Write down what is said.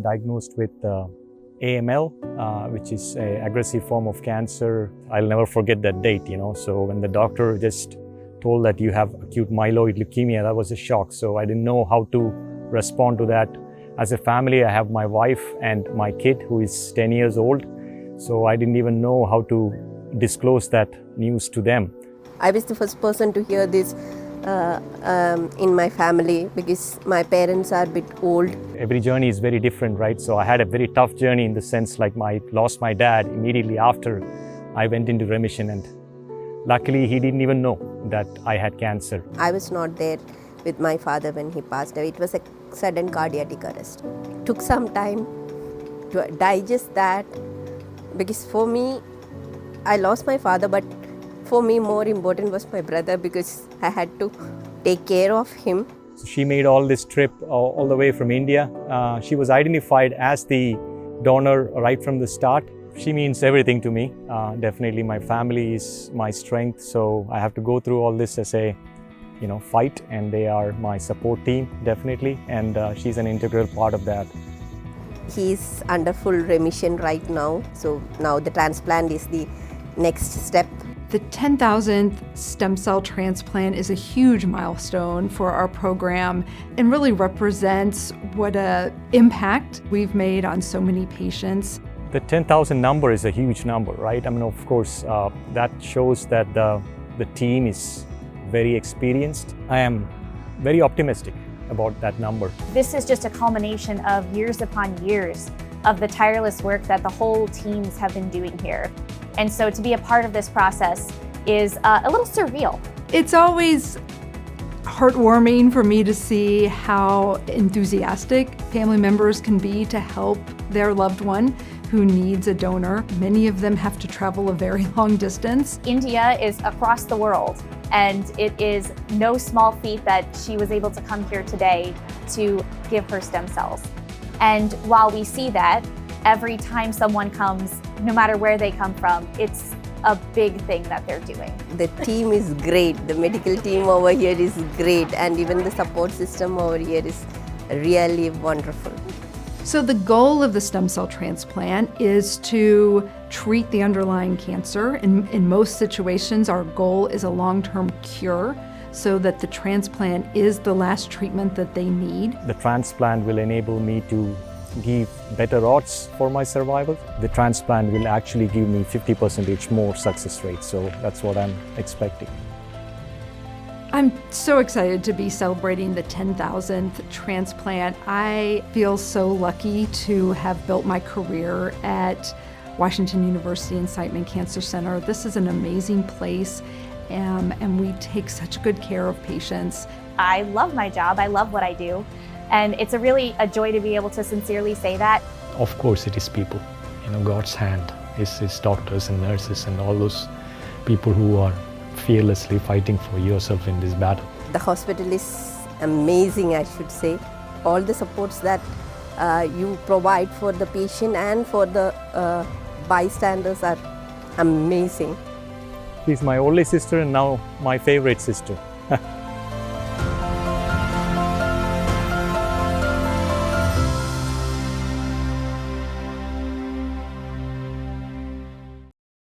diagnosed with AML, which is an aggressive form of cancer. I'll never forget that date, So when the doctor just told that you have acute myeloid leukemia, that was a shock. So I didn't know how to respond to that. As a family, I have my wife and my kid who is 10 years old. So I didn't even know how to disclose that news to them. I was the first person to hear this in my family because my parents are a bit old. Every journey is very different, right? So I had a very tough journey in the sense like I lost my dad immediately after I went into remission, and luckily he didn't even know that I had cancer. I was not there with my father when he passed away. It was a sudden cardiac arrest. It took some time to digest that because for me, I lost my father, but for me more important was my brother because I had to take care of him. So she made all this trip all the way from India. She was identified as the donor right from the start. She means everything to me. Definitely my family is my strength. So I have to go through all this as a fight, and they are my support team, definitely. And she's an integral part of that. He's under full remission right now. So now the transplant is the next step. The 10,000th stem cell transplant is a huge milestone for our program and really represents what an impact we've made on so many patients. The 10,000 number is a huge number, right? I mean, of course, that shows that the team is very experienced. I am very optimistic about that number. This is just a culmination of years upon years of the tireless work that the whole teams have been doing here. And so to be a part of this process is a little surreal. It's always heartwarming for me to see how enthusiastic family members can be to help their loved one who needs a donor. Many of them have to travel a very long distance. India is across the world, and it is no small feat that she was able to come here today to give her stem cells. And while we see that, every time someone comes, no matter where they come from, it's a big thing that they're doing. The team is great. The medical team over here is great, and even the support system over here is really wonderful. So the goal of the stem cell transplant is to treat the underlying cancer. In most situations, our goal is a long-term cure so that the transplant is the last treatment that they need. The transplant will enable me to give better odds for my survival. The transplant will actually give me 50% more success rate, so that's what I'm expecting. I'm so excited to be celebrating the 10,000th transplant. I feel so lucky to have built my career at Washington University and Siteman Cancer Center. This is an amazing place, and we take such good care of patients. I love my job, I love what I do, and it's really a joy to be able to sincerely say that. Of course it is people. God's hand is doctors and nurses and all those people who are fearlessly fighting for yourself in this battle. The hospital is amazing, I should say. All the supports that you provide for the patient and for the bystanders are amazing. She's my only sister and now my favorite sister.